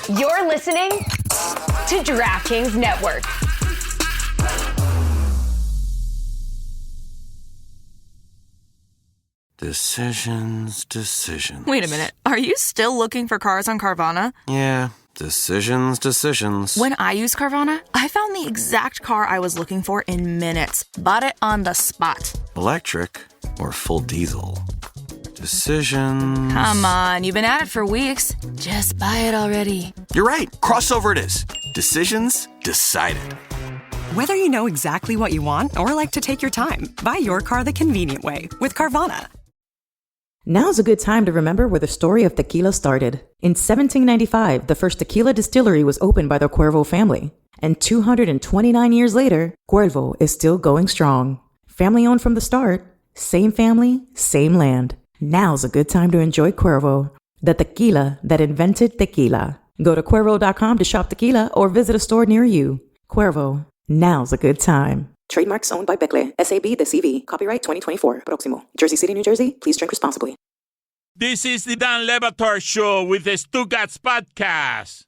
You're listening to DraftKings Network. Decisions. Wait a minute. Are you still looking for cars on Carvana? Yeah, decisions. When I used Carvana, I found the exact car I was looking for in minutes. Bought it on the spot. Electric or full diesel? Decisions. Come on, you've been at it for weeks. Just buy it already. You're right. Crossover it is. Decisions decided. Whether you know exactly what you want or like to take your time, buy your car the convenient way with Carvana. Now's a good time to remember where the story of tequila started. In 1795, the first tequila distillery was opened by the Cuervo family. And 229 years later, Cuervo is still going strong. Family owned from the start, same family, same land. Now's a good time to enjoy Cuervo, the tequila that invented tequila. Go to Cuervo.com to shop tequila or visit a store near you. Cuervo, now's a good time. Trademarks owned by Becle, SAB the CV. Copyright 2024. Proximo. Jersey City, New Jersey. Please drink responsibly. This is the Dan Le Batard Show with the Stugotz podcast.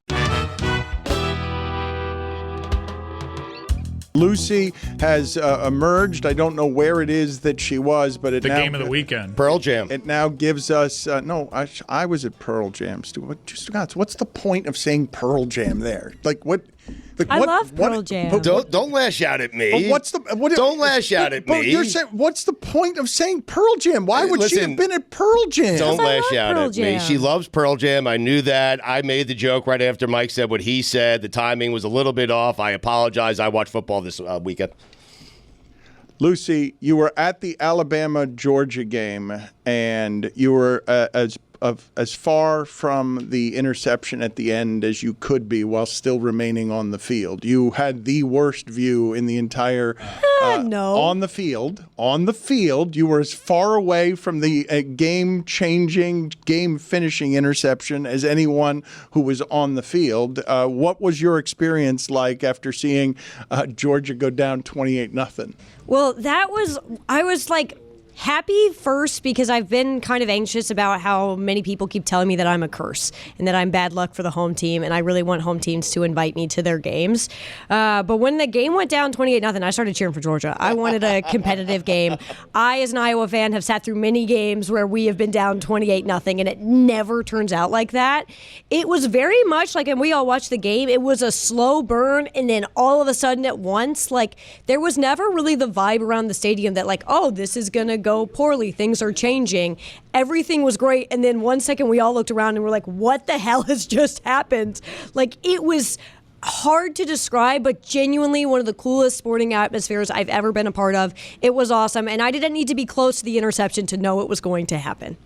Lucy has emerged. I don't know where it is that she was, but the game of the weekend. Pearl Jam. It now gives us I was at Pearl Jam. Stugotz, what's the point of saying Pearl Jam there? I love Pearl Jam. Don't lash out at me. Don't lash out at me. You're saying, what's the point of saying Pearl Jam? Why would she have been at Pearl Jam? Don't lash out at me. She loves Pearl Jam. I knew that. I made the joke right after Mike said what he said. The timing was a little bit off. I apologize. I watched football this weekend. Lucy, you were at the Alabama-Georgia game, and you were as far from the interception at the end as you could be while still remaining on the field. You had the worst view in the entire no. On the field, you were as far away from the game-changing, game-finishing interception as anyone who was on the field. What was your experience like after seeing Georgia go down 28-0? Well, I was like happy first because I've been kind of anxious about how many people keep telling me that I'm a curse and that I'm bad luck for the home team, and I really want home teams to invite me to their games. But when the game went down 28-0, I started cheering for Georgia. I wanted a competitive game. I, as an Iowa fan, have sat through many games where we have been down 28-0, and it never turns out like that. It was very much like, and we all watched the game, it was a slow burn, and then all of a sudden at once, like, there was never really the vibe around the stadium that, like, oh, this is going to go poorly, things are changing. Everything was great, and then 1 second we all looked around and we're like, what the hell has just happened? Like, it was hard to describe, but genuinely one of the coolest sporting atmospheres I've ever been a part of. It was awesome, and I didn't need to be close to the interception to know it was going to happen.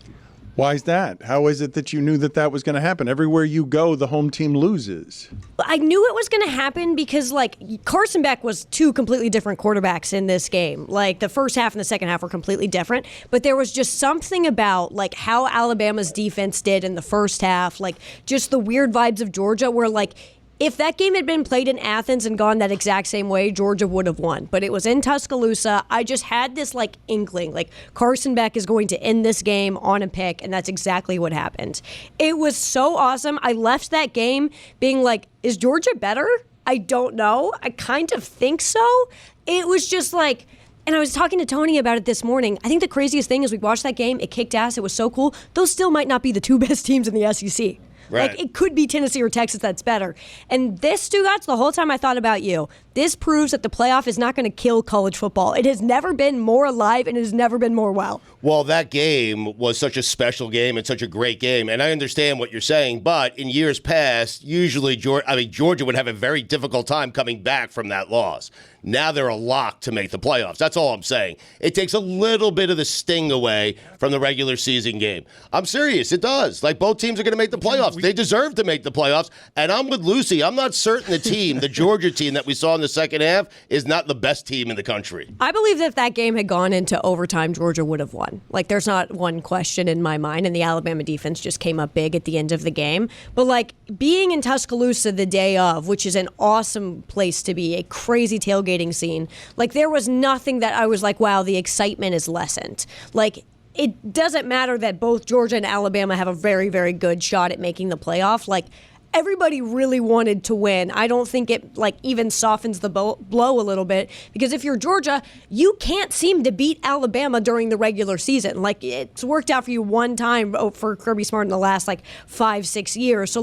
Why is that? How is it that you knew that was going to happen? Everywhere you go, the home team loses. I knew it was going to happen because, like, Carson Beck was two completely different quarterbacks in this game. Like, the first half and the second half were completely different, but there was just something about, like, how Alabama's defense did in the first half, like, just the weird vibes of Georgia where, like, if that game had been played in Athens and gone that exact same way, Georgia would have won. But it was in Tuscaloosa. I just had this, like, inkling, like, Carson Beck is going to end this game on a pick, and that's exactly what happened. It was so awesome. I left that game being like, is Georgia better? I don't know. I kind of think so. It was just like, and I was talking to Tony about it this morning. I think the craziest thing is we watched that game. It kicked ass. It was so cool. Those still might not be the two best teams in the SEC. Right. Like, it could be Tennessee or Texas that's better. And this, Stugotz, the whole time I thought about you, this proves that the playoff is not going to kill college football. It has never been more alive, and it has never been more well. Well, that game was such a special game and such a great game, and I understand what you're saying, but in years past, usually Georgia would have a very difficult time coming back from that loss. Now they're a lock to make the playoffs. That's all I'm saying. It takes a little bit of the sting away from the regular season game. I'm serious. It does. Like, both teams are going to make the playoffs. They deserve to make the playoffs. And I'm with Lucy. I'm not certain the Georgia team that we saw in the second half, is not the best team in the country. I believe that if that game had gone into overtime, Georgia would have won. Like, there's not one question in my mind. And the Alabama defense just came up big at the end of the game. But, like, being in Tuscaloosa the day of, which is an awesome place to be, a crazy tailgating scene, like, there was nothing that I was like, wow, the excitement is lessened. Like, it doesn't matter that both Georgia and Alabama have a very, very good shot at making the playoff. Like, everybody really wanted to win. I don't think it even softens the blow a little bit, because if you're Georgia, you can't seem to beat Alabama during the regular season. It's worked out for you one time for Kirby Smart in the last 5-6 years. So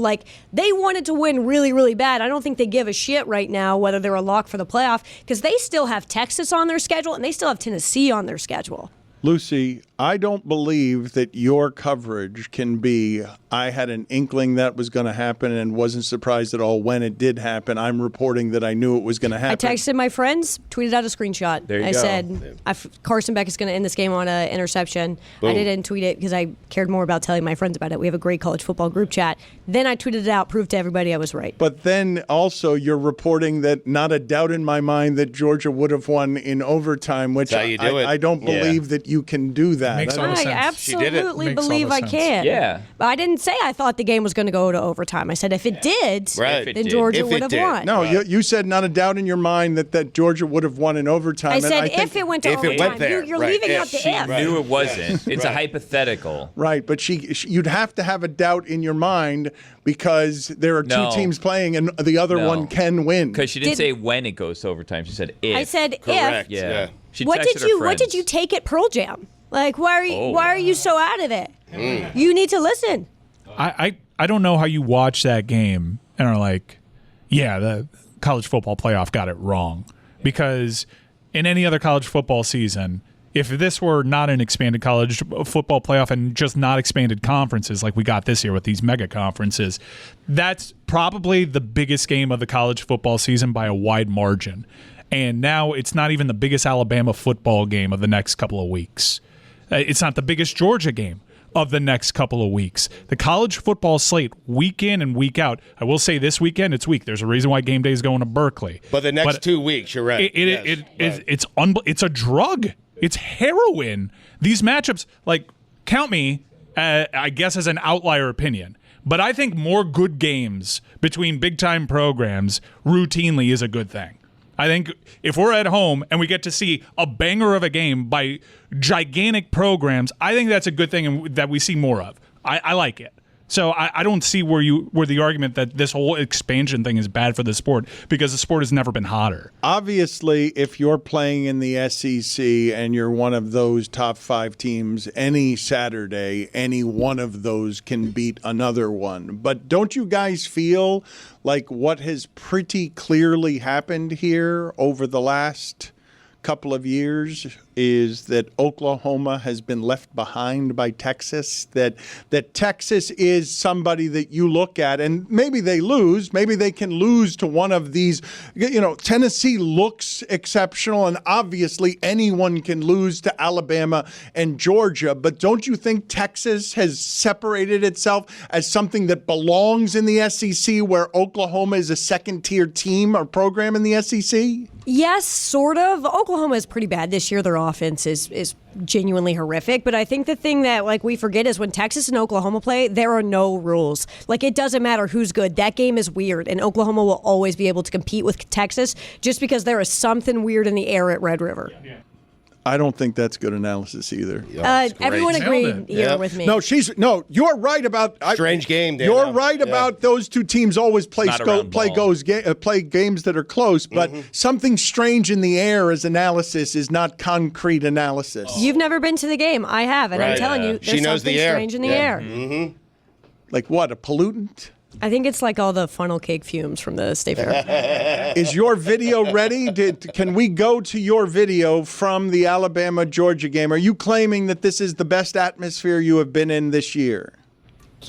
they wanted to win really, really bad. I don't think they give a shit right now whether they're a lock for the playoff, because they still have Texas on their schedule and they still have Tennessee on their schedule. Lucy, I don't believe that your coverage can be, I had an inkling that was going to happen and wasn't surprised at all when it did happen. I'm reporting that I knew it was going to happen. I texted my friends, tweeted out a screenshot. There you I go. said, Carson Beck is going to end this game on an interception. Boom. I didn't tweet it because I cared more about telling my friends about it. We have a great college football group chat. Then I tweeted it out, proved to everybody I was right. But then also you're reporting that not a doubt in my mind that Georgia would have won in overtime, which That's how you do it. I don't believe that you can do that. Makes all the sense. I She did it. absolutely Makes all believe the I sense. can. Yeah. But I didn't say I thought the game was going to go to overtime. I said if it did, Right. If it then did. Georgia If it would have did. won. No, you said not a doubt in your mind that Georgia would have won in overtime. I and said think, if it went to if it overtime. went there, You're right. leaving If out the She if. knew it wasn't. It's a hypothetical. Right, but you'd have to have a doubt in your mind because there are No. two teams playing and the other No. one can win. Because she didn't Did- say when it goes to overtime. She said if. I said Correct. if. Yeah. She What texted did her you What friends. did you take at Pearl Jam? Why are you so out of it? You need to listen. I don't know how you watch that game and are like, yeah, the college football playoff got it wrong. Because in any other college football season, if this were not an expanded college football playoff and just not expanded conferences like we got this year with these mega conferences, that's probably the biggest game of the college football season by a wide margin. And now it's not even the biggest Alabama football game of the next couple of weeks. It's not the biggest Georgia game of the next couple of weeks. The college football slate, week in and week out. I will say this weekend, it's weak. There's a reason why game day is going to Berkeley. But the next 2 weeks, you're right. It's a drug. It's heroin. These matchups, count me, I guess, as an outlier opinion. But I think more good games between big-time programs routinely is a good thing. I think if we're at home and we get to see a banger of a game by gigantic programs, I think that's a good thing and that we see more of. I like it. So I don't see where the argument that this whole expansion thing is bad for the sport, because the sport has never been hotter. Obviously, if you're playing in the SEC and you're one of those top 5 teams, any Saturday, any one of those can beat another one. But don't you guys feel like what has pretty clearly happened here over the last couple of years is that Oklahoma has been left behind by Texas, that Texas is somebody that you look at and maybe they lose, maybe they can lose to one of these, Tennessee looks exceptional and obviously anyone can lose to Alabama and Georgia, but don't you think Texas has separated itself as something that belongs in the SEC where Oklahoma is a second-tier team or program in the SEC? Yes, sort of. Oklahoma is pretty bad this year. Their offense is genuinely horrific. But I think the thing that we forget is when Texas and Oklahoma play, there are no rules. It doesn't matter who's good. That game is weird, and Oklahoma will always be able to compete with Texas just because there is something weird in the air at Red River. I don't think that's good analysis either. Everyone agreed here with me. No, you're right about strange game. Dan. You're right about those two teams always play games that are close, but something strange in the air as analysis is not concrete analysis. You've never been to the game. I have, and I'm telling you, there's something strange in the air. Mm-hmm. Like what? A pollutant? I think it's like all the funnel cake fumes from the State Fair. Is your video ready? Can we go to your video from the Alabama-Georgia game? Are you claiming that this is the best atmosphere you have been in this year?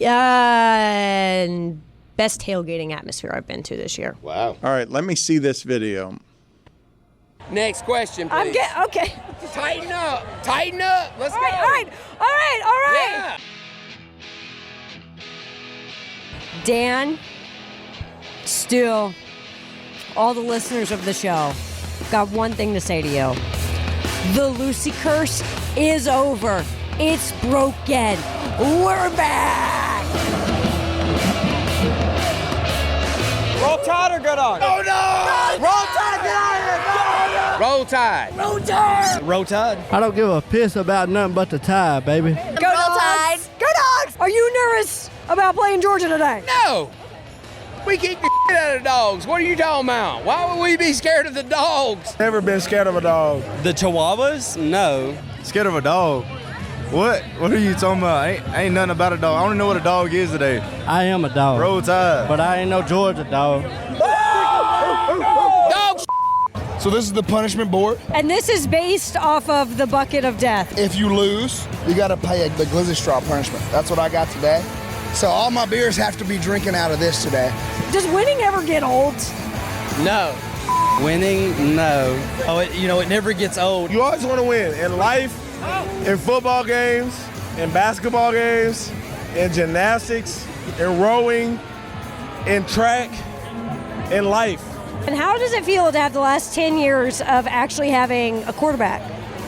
And best tailgating atmosphere I've been to this year. Wow. All right, let me see this video. Next question, please. Okay. Tighten up. Tighten up. Let's go. All right. Yeah. Dan, Stu, all the listeners of the show, got one thing to say to you. The Lucy curse is over. It's broken. We're back. Roll Tide or go Dogs? Oh, no! Roll Tide, get out of here! Roll Tide. Roll Tide. Roll Tide. I don't give a piss about nothing but the Tide, baby. Go Dogs. Go Dogs. Are you nervous about playing Georgia today? No. We kick the shit out of dogs. What are you talking about? Why would we be scared of the dogs? Never been scared of a dog. The Chihuahuas? No. Scared of a dog? What? What are you talking about? Ain't nothing about a dog. I don't know what a dog is today. I am a dog. Roll Tide. But I ain't no Georgia dog. Dog. So this is the punishment board. And this is based off of the bucket of death. If you lose, you got to pay the glizzy straw punishment. That's what I got today. So all my beers have to be drinking out of this today. Does winning ever get old? No. Winning? No. Oh, it never gets old. You always want to win in life, in football games, in basketball games, in gymnastics, in rowing, in track, in life. And how does it feel to have the last 10 years of actually having a quarterback?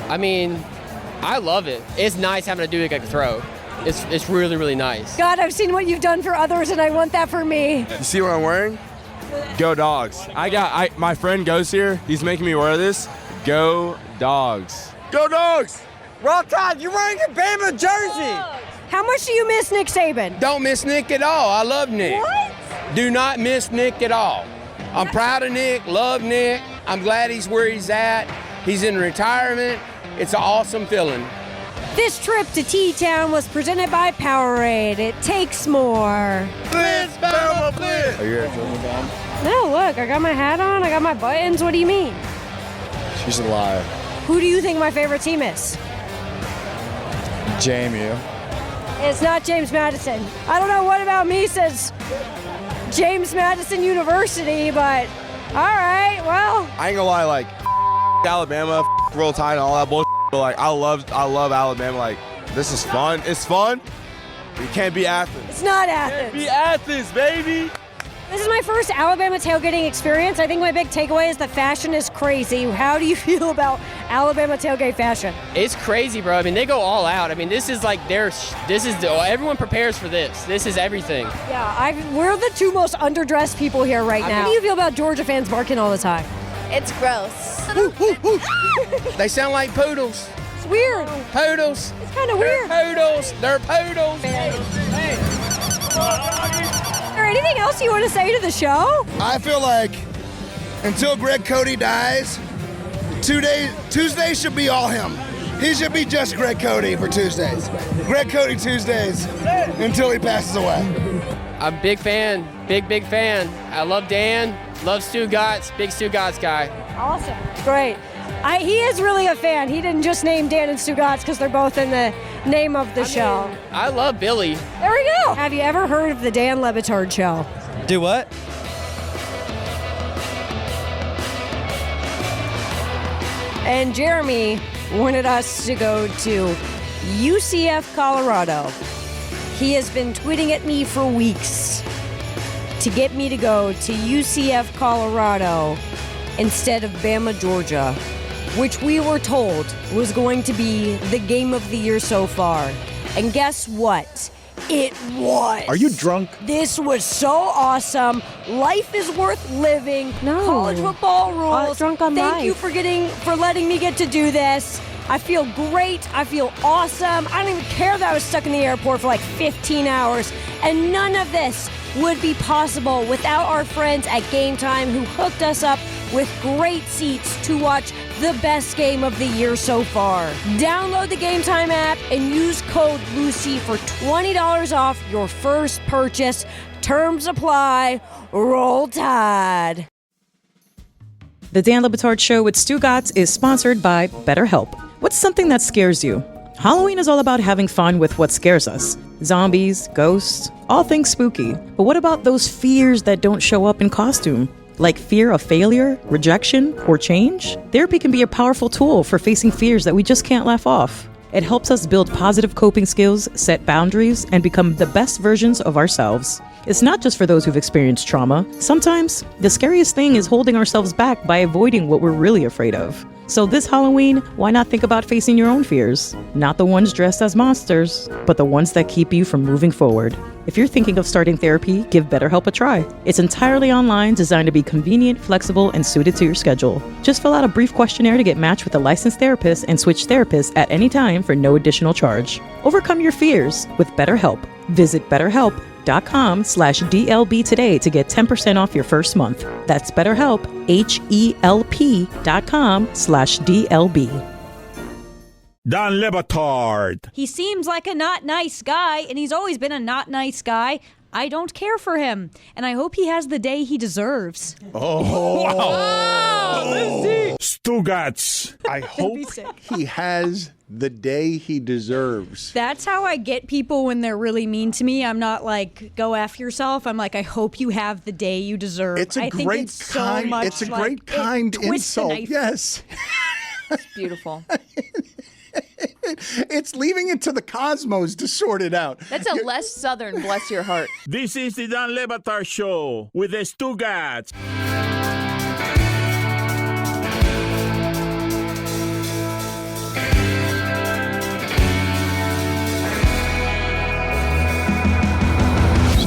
I mean, I love it. It's nice having a dude that can throw. It's really, really nice. God, I've seen what you've done for others, and I want that for me. You see what I'm wearing? Go Dogs. My friend goes here. He's making me wear this. Go Dogs. Go Dogs! Roll Tide, you're wearing a Bama jersey. How much do you miss Nick Saban? Don't miss Nick at all. I love Nick. What? Do not miss Nick at all. I'm proud of Nick, love Nick. I'm glad he's where he's at. He's in retirement. It's an awesome feeling. This trip to T-Town was presented by Powerade. It takes more. Blitz, Bama, Blitz! Are you here at Georgia Dome? No, look, I got my hat on, I got my buttons. What do you mean? She's a liar. Who do you think my favorite team is? JMU. It's not James Madison. I don't know what about me says James Madison University, but all right, well. I ain't gonna lie, like, Alabama, Roll Tide and all that bullshit. Like, I love Alabama. Like, this is fun. It's fun. You can't be Athens. It's not Athens. Can't be Athens, baby. This is my first Alabama tailgating experience. I think my big takeaway is that fashion is crazy. How do you feel about Alabama tailgate fashion? It's crazy, bro. I mean, they go all out. I mean, everyone prepares for this. This is everything. Yeah, we're the two most underdressed people here right now. How do you feel about Georgia fans barking all the time? It's gross. They sound like poodles. It's weird. Poodles. It's kind of weird. Poodles. They're poodles. Is there anything else you want to say to the show? I feel like until Greg Cody dies, Tuesdays should be all him. He should be just Greg Cody for Tuesdays. Greg Cody Tuesdays until he passes away. I'm a big fan. Big fan. I love Dan. Love Stugotz. Big Stugotz guy. Awesome. Great. He is really a fan. He didn't just name Dan and Stugotz because they're both in the name of the show. I love Billy. There we go. Have you ever heard of the Dan Batard show? Do what? And Jeremy wanted us to go to UCF Colorado. He has been tweeting at me for weeks to get me to go to UCF Colorado instead of Bama, Georgia, which we were told was going to be the game of the year so far. And guess what? It was. Are you drunk? This was so awesome. Life is worth living. No. College football rules. Drunk on Thank life. you for letting me get to do this. I feel great. I feel awesome. I don't even care that I was stuck in the airport for like 15 hours. And none of this would be possible without our friends at Game Time who hooked us up with great seats to watch the best game of the year so far. Download the Game Time app and use code Lucy for $20 off your first purchase. Terms apply. Roll Tide. The Dan Batard Show with Stugotz is sponsored by BetterHelp. What's something that scares you? Halloween is all about having fun with what scares us. Zombies, ghosts, all things spooky. But what about those fears that don't show up in costume? Like fear of failure, rejection, or change? Therapy can be a powerful tool for facing fears that we just can't laugh off. It helps us build positive coping skills, set boundaries, and become the best versions of ourselves. It's not just for those who've experienced trauma. Sometimes, the scariest thing is holding ourselves back by avoiding what we're really afraid of. So this Halloween, why not think about facing your own fears? Not the ones dressed as monsters, but the ones that keep you from moving forward. If you're thinking of starting therapy, give BetterHelp a try. It's entirely online, designed to be convenient, flexible, and suited to your schedule. Just fill out a brief questionnaire to get matched with a licensed therapist and switch therapists at any time for no additional charge. Overcome your fears with BetterHelp. Visit BetterHelp.com BetterHelp.com/DLB today to get 10% off your first month. That's BetterHelp, HELP.com/DLB. Don Batard. He seems like a not nice guy, and he's always been a not nice guy. I don't care for him, and I hope he has the day he deserves. Stugotz. I hope he has the day he deserves. That's how I get people when they're really mean to me. I'm not like, go F yourself. I'm like, I hope you have the day you deserve. It's a great kind insult. Yes. It's beautiful. It's leaving it to the cosmos to sort it out. That's a less Southern, bless your heart. This is the Don Batard Show with the Stugotz.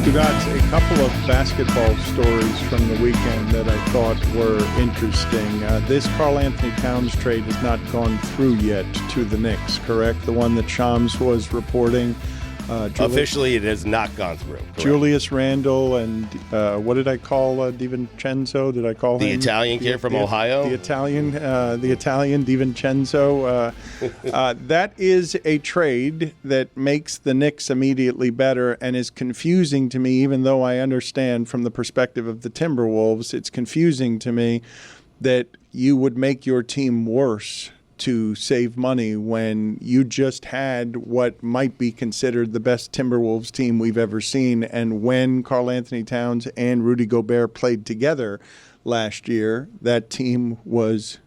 Stugotz, a couple of basketball stories from the weekend that I thought were interesting. This Karl Anthony Towns trade has not gone through yet to the Knicks, correct? The one that Shams was reporting. Officially, it has not gone through. Correct. Julius Randle and what did I call DiVincenzo? Did I call him? The Italian kid from Ohio? The Italian DiVincenzo. That is a trade that makes the Knicks immediately better and is confusing to me, even though I understand from the perspective of the Timberwolves, it's confusing to me that you would make your team worse to save money when you just had what might be considered the best Timberwolves team we've ever seen. And when Karl Anthony Towns and Rudy Gobert played together last year, that team was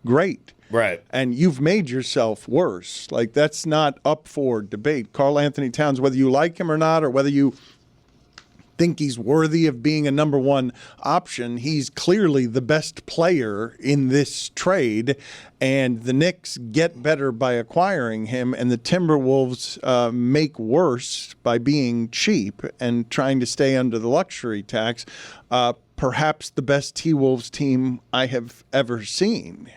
great. Right. And you've made yourself worse. Like, that's not up for debate. Karl Anthony Towns, whether you like him or not, or whether you think he's worthy of being a number one option, he's clearly the best player in this trade, and the Knicks get better by acquiring him, and the Timberwolves make worse by being cheap and trying to stay under the luxury tax. Perhaps the best T-Wolves team I have ever seen.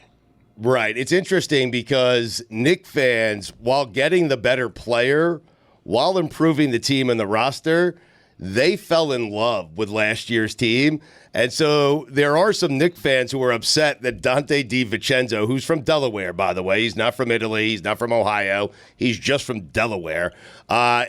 Right. It's interesting because Knick fans, while getting the better player, while improving the team and the roster, they fell in love with last year's team. And so there are some Knick fans who are upset that Donte DiVincenzo, who's from Delaware, by the way, he's not from Italy, he's not from Ohio, he's just from Delaware. I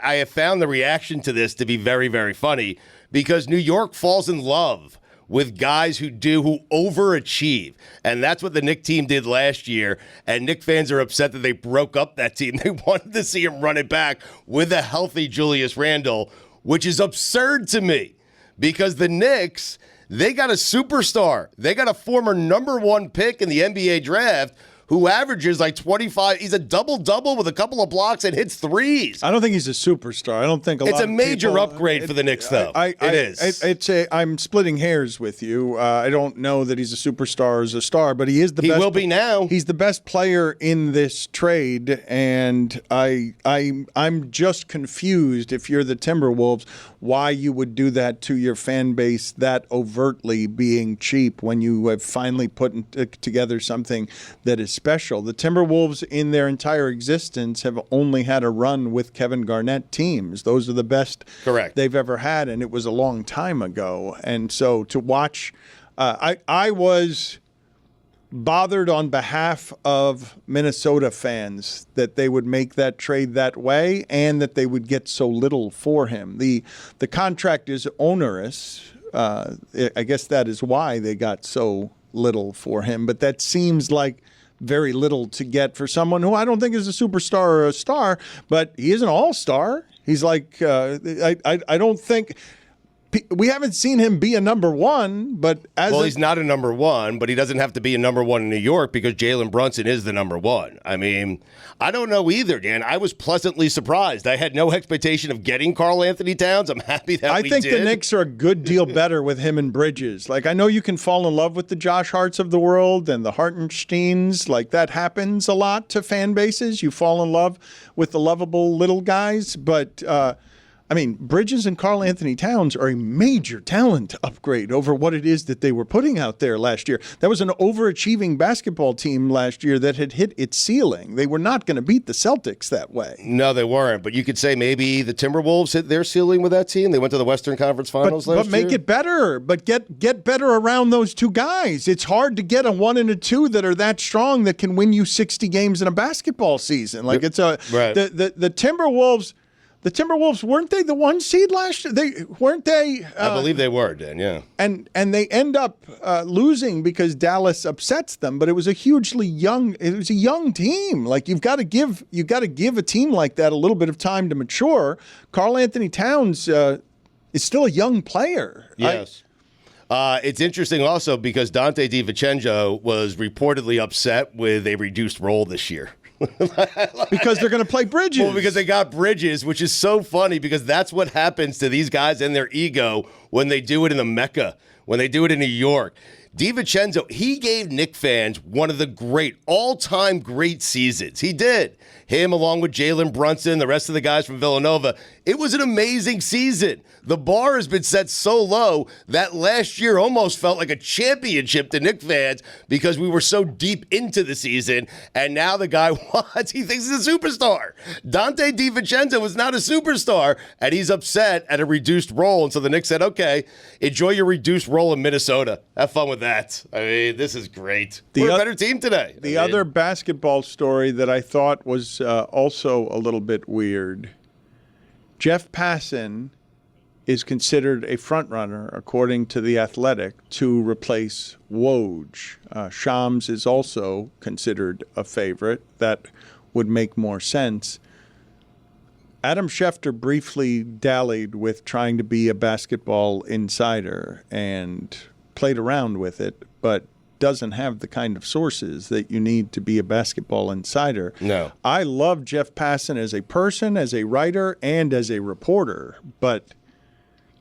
have found the reaction to this to be very, very funny because New York falls in love with guys who overachieve. And that's what the Knick team did last year. And Knick fans are upset that they broke up that team. They wanted to see him run it back with a healthy Julius Randle, which is absurd to me because the Knicks, they got a superstar. They got a former number one pick in the NBA draft who averages like 25. He's a double-double with a couple of blocks and hits threes. I don't think he's a superstar. I don't think it's a major upgrade for the Knicks, though. I'm splitting hairs with you. I don't know that he's a superstar as a star, but he is the best. He will be now. He's the best player in this trade, and I'm just confused if you're the Timberwolves why you would do that to your fan base that overtly, being cheap when you have finally put together something that is special. The Timberwolves in their entire existence have only had a run with Kevin Garnett teams. Those are the best they've ever had, and it was a long time ago. And so to watch, I was bothered on behalf of Minnesota fans that they would make that trade that way and that they would get so little for him. The contract is onerous. I guess that is why they got so little for him, but that seems like very little to get for someone who I don't think is a superstar or a star, but he is an all-star. He's like, I don't think we haven't seen him be a number one, but he's not a number one, but he doesn't have to be a number one in New York because Jalen Brunson is the number one. I mean, I don't know either, Dan. I was pleasantly surprised. I had no expectation of getting Karl Anthony Towns. I'm happy that we did. I think the Knicks are a good deal better with him and Bridges. Like, I know you can fall in love with the Josh Harts of the world and the Hartensteins. Like, that happens a lot to fan bases. You fall in love with the lovable little guys, but I mean, Bridges and Karl Anthony Towns are a major talent upgrade over what it is that they were putting out there last year. That was an overachieving basketball team last year that had hit its ceiling. They were not going to beat the Celtics that way. No, they weren't. But you could say maybe the Timberwolves hit their ceiling with that team. They went to the Western Conference Finals last year. But make it better. But get better around those two guys. It's hard to get a 1 and a 2 that are that strong that can win you 60 games in a basketball season. Like it's a right. The Timberwolves. The Timberwolves, weren't they the 1 seed last year? Weren't they? I believe they were, Dan, yeah. And they end up losing because Dallas upsets them, but it was a young team. Like you've got to give a team like that a little bit of time to mature. Karl Anthony Towns is still a young player. Yes. It's interesting also because Donte DiVincenzo was reportedly upset with a reduced role this year. Because they're going to play Bridges. Well, because they got Bridges, which is so funny because that's what happens to these guys and their ego when they do it in the Mecca, when they do it in New York. DiVincenzo, he gave Knick fans one of the all-time great seasons. He did. Him along with Jalen Brunson, the rest of the guys from Villanova. It was an amazing season. The bar has been set so low that last year almost felt like a championship to Knick fans because we were so deep into the season. And now the guy he thinks he's a superstar. Donte DiVincenzo was not a superstar, and he's upset at a reduced role. And so the Knicks said, okay, enjoy your reduced role in Minnesota. Have fun with that. I mean, this is great. We're a better team today. The other basketball story that I thought was also a little bit weird. Jeff Passan is considered a front-runner, according to The Athletic, to replace Woj. Shams is also considered a favorite. That would make more sense. Adam Schefter briefly dallied with trying to be a basketball insider and played around with it, but doesn't have the kind of sources that you need to be a basketball insider. No. I love Jeff Passan as a person, as a writer, and as a reporter, but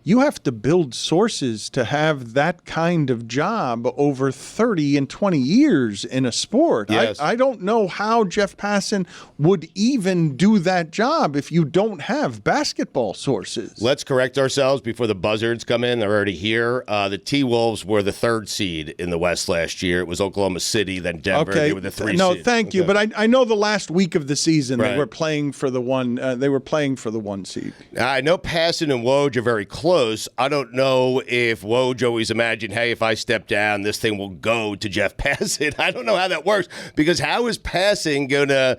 you have to build sources to have that kind of job over 30 and 20 years in a sport. Yes. I don't know how Jeff Passan would even do that job if you don't have basketball sources. Let's correct ourselves before the buzzards come in. They're already here. The T-Wolves were the 3rd seed in the West last year. It was Oklahoma City, then Denver. Okay. They were the 3 seed. No, thank you. But I know the last week of the season Right. they were playing for the one. They were playing for the 1 seed. I know Passan and Woj are very close. I don't know if Woj always imagined, hey, if I step down, this thing will go to Jeff Passan. I don't know how that works because how is Passan going to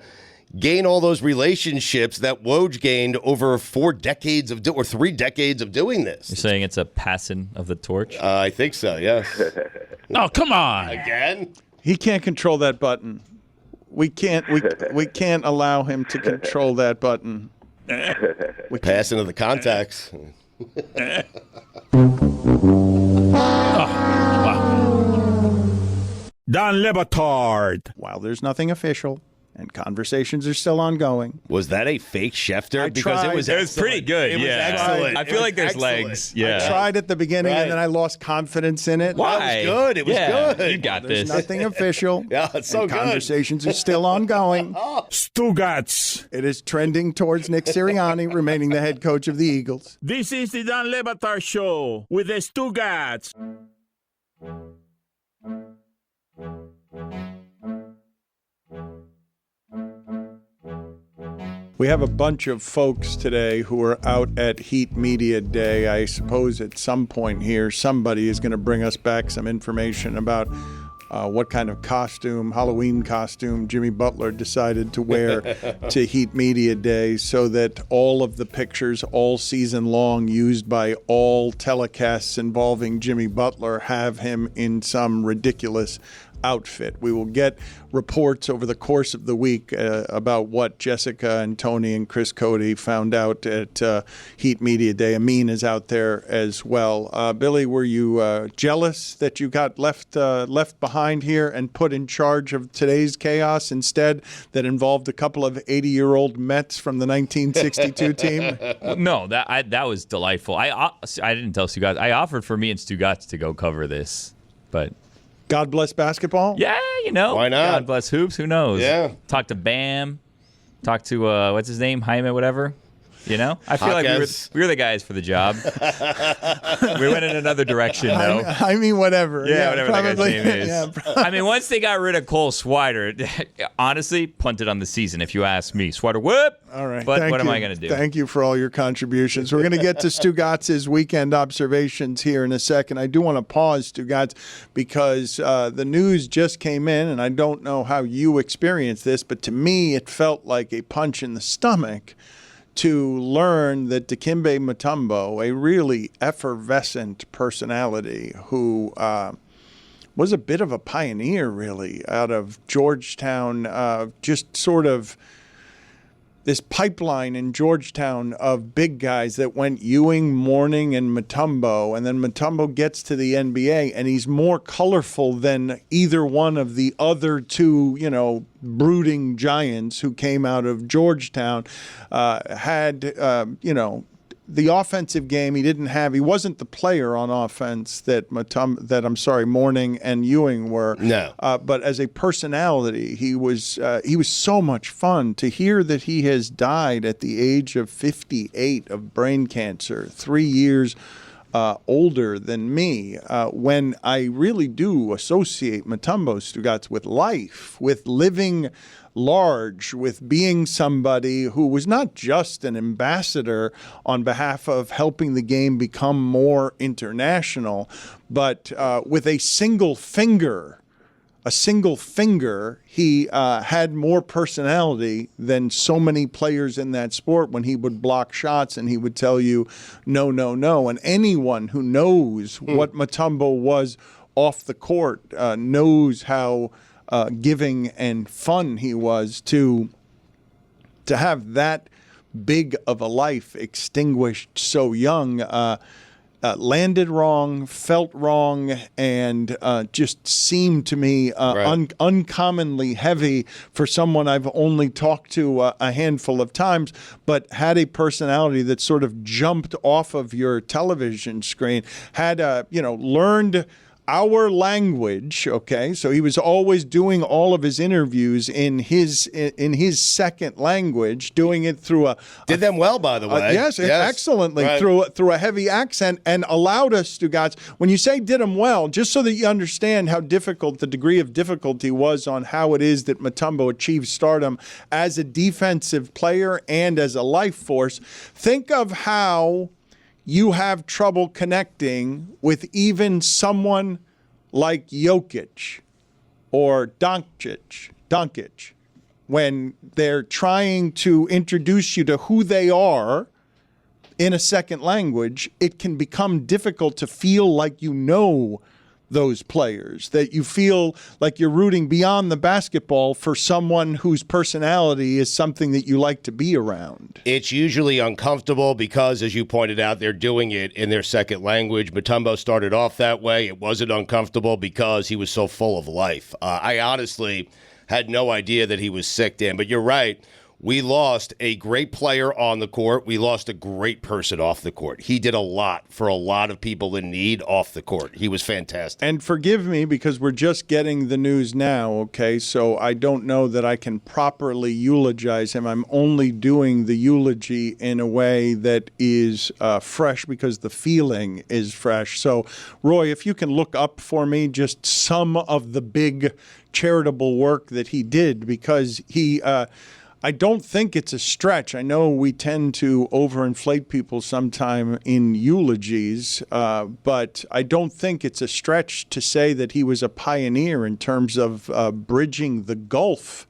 gain all those relationships that Woj gained over 4 decades of or 3 decades of doing this? You're saying it's a passing of the torch? I think so, yes. Oh, come on. Again? He can't control that button. We can't allow him to control that button. Passing of the contacts. Don Batard. While there's nothing official and conversations are still ongoing. Was that a fake Schefter? Because it was pretty good. It was yeah. excellent. I feel like there's legs. Yeah. I tried at the beginning and then I lost confidence in it. Why? It was good. It was good. You got There's this. nothing official. Yeah, it's so and good. Conversations are still ongoing. Stugotz. It is trending towards Nick Sirianni remaining the head coach of the Eagles. This is the Don Batard Show with the Stugotz. We have a bunch of folks today who are out at Heat Media Day. I suppose at some point here, somebody is going to bring us back some information about what kind of Halloween costume Jimmy Butler decided to wear to Heat Media Day so that all of the pictures all season long used by all telecasts involving Jimmy Butler have him in some ridiculous outfit. We will get reports over the course of the week about what Jessica and Tony and Chris Cody found out at Heat Media Day. Amin is out there as well. Billy, were you jealous that you got left behind here and put in charge of today's chaos instead that involved a couple of 80-year-old Mets from the 1962 team? No, that was delightful. I didn't tell Stugotz. I offered for me and Stugotz to go cover this, but God bless basketball? yeah, Why not? God bless hoops. Who knows? Yeah. Talk to Bam. Talk to what's his name, Jaime, whatever. You know, I feel like we were the guys for the job. We went in another direction, though. I mean, whatever. Yeah, whatever that guy's name is. Yeah, I mean, once they got rid of Cole Swider, honestly, punted on the season, if you ask me. Swider, whoop! All right. But what am I going to do? Thank you for all your contributions. We're going to get to Stugotz's weekend observations here in a second. I do want to pause, Stugotz, because the news just came in, and I don't know how you experienced this, but to me it felt like a punch in the stomach to learn that Dikembe Mutombo, a really effervescent personality who was a bit of a pioneer, really, out of Georgetown, just sort of this pipeline in Georgetown of big guys that went Ewing, Mourning, and Mutombo, and then Mutombo gets to the NBA, and he's more colorful than either one of the other two, brooding giants who came out of Georgetown. The offensive game he wasn't the player on offense that Mourning and Ewing were. No. But as a personality, he was so much fun. To hear that he has died at the age of 58 of brain cancer, 3 years older than me, when I really do associate Mutombo, Stugotz, with life, with living large, with being somebody who was not just an ambassador on behalf of helping the game become more international, but with a single finger, he had more personality than so many players in that sport when he would block shots and he would tell you, no, no, no. And anyone who knows what Mutombo was off the court knows how giving and fun he was. To have that big of a life extinguished so young, landed wrong, felt wrong, and just seemed to me uncommonly heavy for someone I've only talked to a handful of times, but had a personality that sort of jumped off of your television screen, had learned our language, okay? So he was always doing all of his interviews in his second language, doing it through did them well, by the way. Yes, excellently, right. through a heavy accent, and allowed us, Stugotz, when you say did them well, just so that you understand how difficult the degree of difficulty was on how it is that Mutombo achieved stardom as a defensive player and as a life force. Think of how you have trouble connecting with even someone like Jokic or Dončić when they're trying to introduce you to who they are in a second language. It can become difficult to feel like you know those players, that you feel like you're rooting beyond the basketball for someone whose personality is something that you like to be around. It's usually uncomfortable because, as you pointed out, they're doing it in their second language. Mutombo started off that way. It wasn't uncomfortable because he was so full of life. I honestly had no idea that he was sick, Dan, but you're right. We lost a great player on the court. We lost a great person off the court. He did a lot for a lot of people in need off the court. He was fantastic. And forgive me because we're just getting the news now, okay? So I don't know that I can properly eulogize him. I'm only doing the eulogy in a way that is fresh because the feeling is fresh. So, Roy, if you can look up for me just some of the big charitable work that he did, because he I don't think it's a stretch. I know we tend to overinflate people sometime in eulogies, but I don't think it's a stretch to say that he was a pioneer in terms of bridging the gulf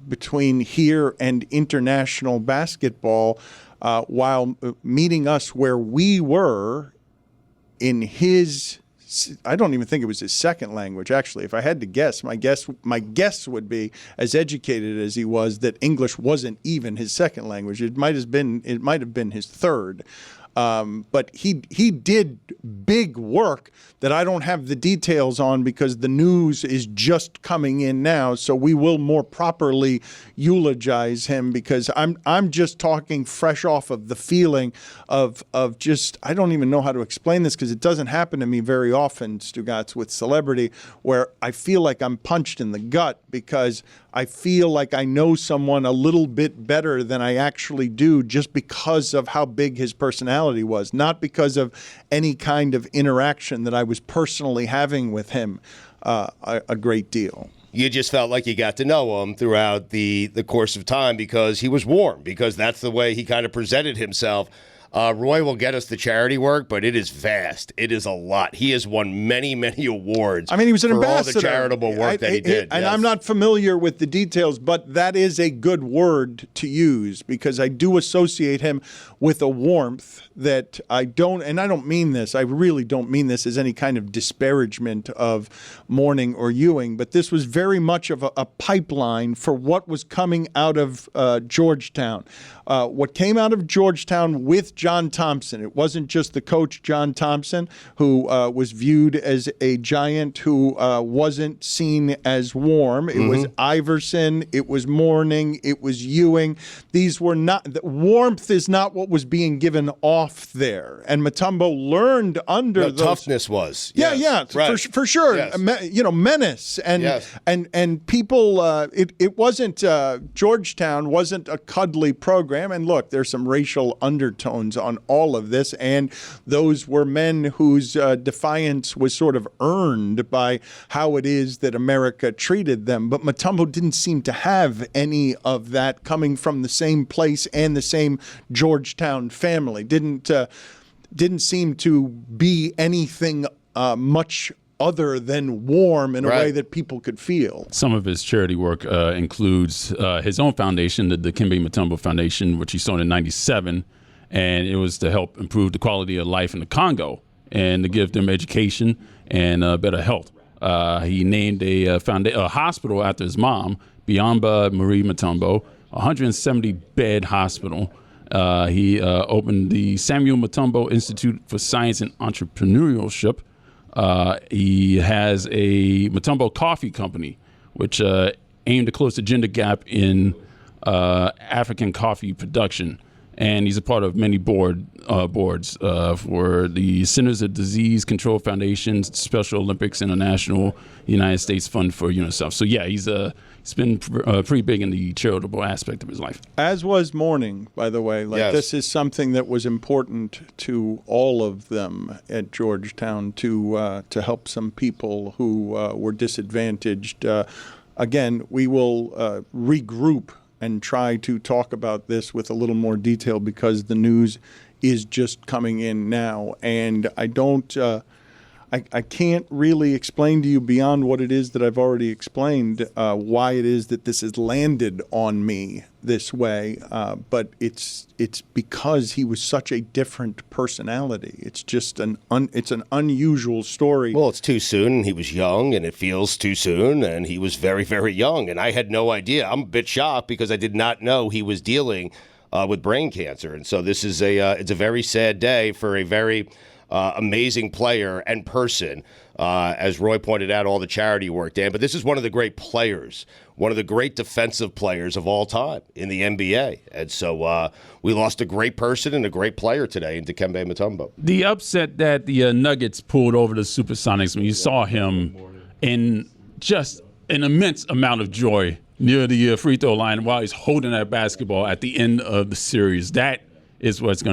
between here and international basketball while meeting us where we were in his I don't even think it was his second language, actually. If I had to guess, my guess would be, as educated as he was, that English wasn't even his second language. It might have been his third. But he did big work that I don't have the details on because the news is just coming in now. So we will more properly eulogize him because I'm just talking fresh off of the feeling of just, I don't even know how to explain this because it doesn't happen to me very often, Stugotz, with celebrity, where I feel like I'm punched in the gut because I feel like I know someone a little bit better than I actually do just because of how big his personality was, not because of any kind of interaction that I was personally having with him a great deal. You just felt like you got to know him throughout the course of time because he was warm, because that's the way he kind of presented himself. Roy will get us the charity work, but it is vast. It is a lot. He has won many, many awards. I mean, he was an for ambassador. all the charitable work that he did. And yes. I'm not familiar with the details, but that is a good word to use because I do associate him with a warmth that I don't mean this, I really don't mean this as any kind of disparagement of Mourning or Ewing, but this was very much of a pipeline for what was coming out of Georgetown. What came out of Georgetown with John Thompson, it wasn't just the coach, John Thompson, who was viewed as a giant who wasn't seen as warm. It was Iverson, it was Mourning, it was Ewing. These were not, warmth is not what was being given off there. And Mutombo learned under those. Toughness was. Yeah, yes. yeah, Right. for sure. Yes. Menace. And people, it wasn't, Georgetown wasn't a cuddly program. And look, there's some racial undertones on all of this. And those were men whose defiance was sort of earned by how it is that America treated them. But Mutombo didn't seem to have any of that coming from the same place and the same Georgetown family. Didn't seem to be anything much other than warm in a way that people could feel. Some of his charity work includes his own foundation, the Dikembe Mutombo Foundation, which he started in '97, and it was to help improve the quality of life in the Congo and to give them education and better health. He named a hospital after his mom, Biamba Marie Mutombo, a 170-bed hospital. He opened the Samuel Mutombo Institute for Science and Entrepreneurship. He has a Mutombo Coffee Company, which aimed to close the gender gap in African coffee production. And he's a part of many boards for the Centers of Disease Control Foundation, Special Olympics International, United States Fund for UNICEF. So yeah, he's been pretty big in the charitable aspect of his life. As was Mourning, by the way. This is something that was important to all of them at Georgetown to help some people who were disadvantaged. Again, we will regroup and try to talk about this with a little more detail because the news is just coming in now. And I can't really explain to you beyond what it is that I've already explained why it is that this has landed on me this way. But it's because he was such a different personality. It's just an unusual story. Well, it's too soon, and he was young, and it feels too soon, and he was very, very young, and I had no idea. I'm a bit shocked because I did not know he was dealing with brain cancer, and so this is it's a very sad day for a very amazing player and person. As Roy pointed out, all the charity work, Dan. But this is one of the great players, one of the great defensive players of all time in the NBA. And so we lost a great person and a great player today in Dikembe Mutombo. The upset that the Nuggets pulled over the Supersonics, when you saw him in just an immense amount of joy near the free throw line while he's holding that basketball at the end of the series, that's what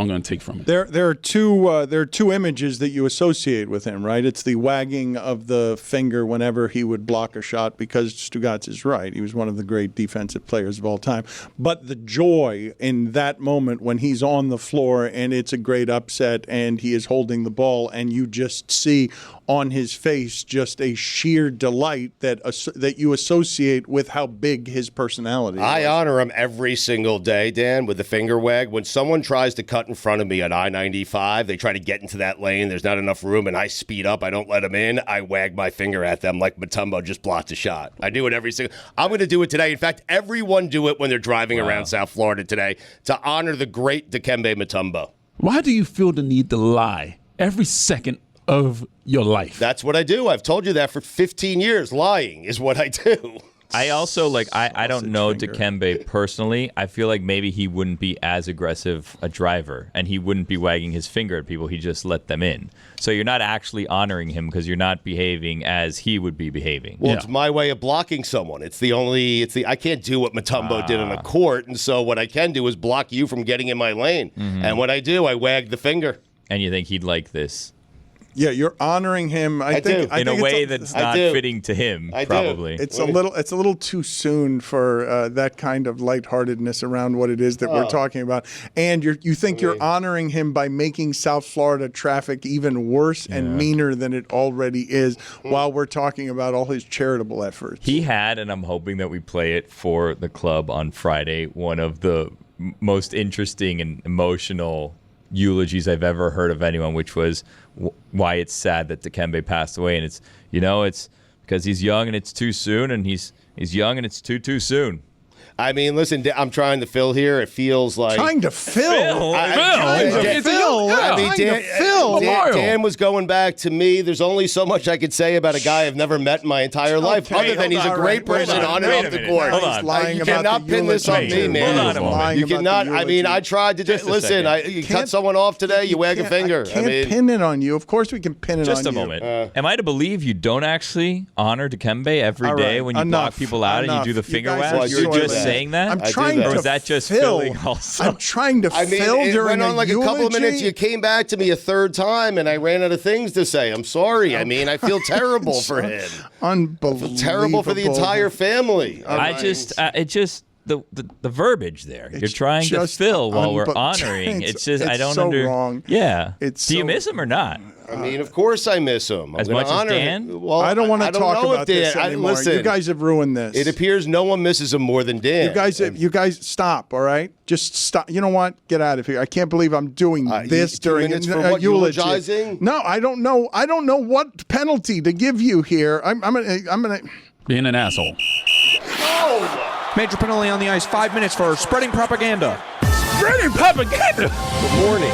I'm going to take from it. There are two images that you associate with him, right? It's the wagging of the finger whenever he would block a shot, because Stugotz is right. He was one of the great defensive players of all time. But the joy in that moment when he's on the floor and it's a great upset and he is holding the ball and you just see on his face just a sheer delight that you associate with how big his personality is. I honor him every single day, Dan, with the finger wag. When someone tries to cut in front of me on I-95, they try to get into that lane, there's not enough room, and I speed up, I don't let them in, I wag my finger at them like Mutombo just blocked a shot. I do it every single... I'm going to do it today. In fact, everyone do it when they're driving around South Florida today to honor the great Dikembe Mutombo. Why do you feel the need to lie every second of your life? That's what I do. I've told you that for 15 years. Lying is what I do. I also I don't know Dikembe personally. I feel like maybe he wouldn't be as aggressive a driver, and he wouldn't be wagging his finger at people. He just let them in. So you're not actually honoring him because you're not behaving as he would be behaving. Well, it's my way of blocking someone. I can't do what Mutombo did on a court, and so what I can do is block you from getting in my lane. Mm-hmm. And when I do, I wag the finger. And you think he'd like this? Yeah, you're honoring him. I think in a way that's not fitting to him. Probably. It's a little too soon for that kind of lightheartedness around what it is that we're talking about. And you think you're honoring him by making South Florida traffic even worse and meaner than it already is, while we're talking about all his charitable efforts. He had, and I'm hoping that we play it for the club on Friday, one of the most interesting and emotional eulogies I've ever heard of anyone, which was why it's sad that Dikembe passed away. And it's because he's young and it's too soon, and he's young and it's too soon. I mean, listen, I'm trying to fill here. It feels like trying to fill. Dan was going back to me. There's only so much I could say about a guy I've never met in my entire life, other than he's a great person on and off the court. You cannot pin this on me, man. You cannot. I mean, I tried to just listen. You cut someone off today, you wag a finger. I can't pin it on you. Of course, we can pin it on you. Just a moment. Am I to believe you don't actually honor Dikembe every day when you block people out and you do the finger wag? You're just saying that? I'm trying to or is that just fill. filling also? I'm trying to fill it during went on like eulogy. a couple of minutes. You came back to me a third time, and I ran out of things to say. I'm sorry. I mean, I feel terrible for him. Unbelievable. I feel terrible for the entire family. The verbiage there. You're trying to fill while we're honoring. It's just I don't wrong. Yeah. Do you miss him or not? I mean, of course I miss him. As much as Dan? Well, I don't want to talk about this Dan, anymore. Listen, you guys have ruined this. It appears no one misses him more than Dan. You guys stop, all right? Just stop. You know what? Get out of here. I can't believe I'm doing this during a eulogy. No, I don't know. I don't know what penalty to give you here. I'm gonna being an asshole. Oh! Major penalty on the ice. 5 minutes for spreading propaganda. Spreading propaganda. Good morning.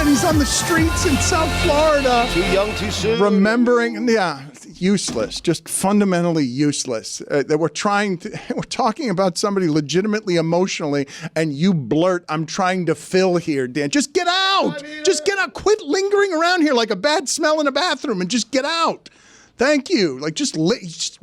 He's on the streets in South Florida. Too young, too soon. Remembering, useless, just fundamentally useless. That we're talking about somebody legitimately emotionally, and you blurt, "I'm trying to fill here, Dan." Just get out. Just get out. Quit lingering around here like a bad smell in a bathroom, and just get out. Thank you. Like just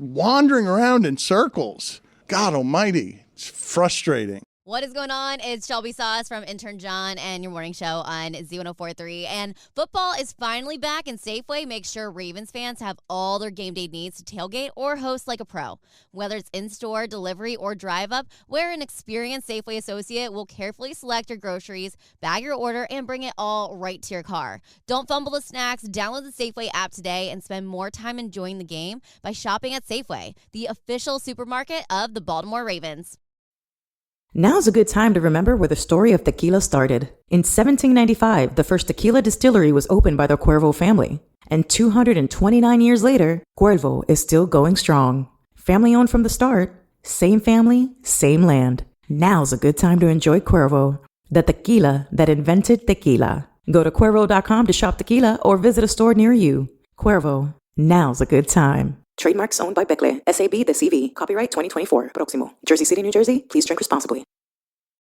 wandering around in circles. God Almighty, it's frustrating. What is going on? It's Shelby Sauce from Intern John and your morning show on Z1043. And football is finally back, and Safeway makes sure Ravens fans have all their game day needs to tailgate or host like a pro. Whether it's in-store, delivery, or drive-up, where an experienced Safeway associate will carefully select your groceries, bag your order, and bring it all right to your car. Don't fumble the snacks. Download the Safeway app today and spend more time enjoying the game by shopping at Safeway, the official supermarket of the Baltimore Ravens. Now's a good time to remember where the story of tequila started. In 1795, the first tequila distillery was opened by the Cuervo family. And 229 years later, Cuervo is still going strong. Family owned from the start, same family, same land. Now's a good time to enjoy Cuervo, the tequila that invented tequila. Go to Cuervo.com to shop tequila or visit a store near you. Cuervo, now's a good time. Trademarks owned by Becle, SAB de CV. Copyright 2024. Próximo. Jersey City, New Jersey. Please drink responsibly.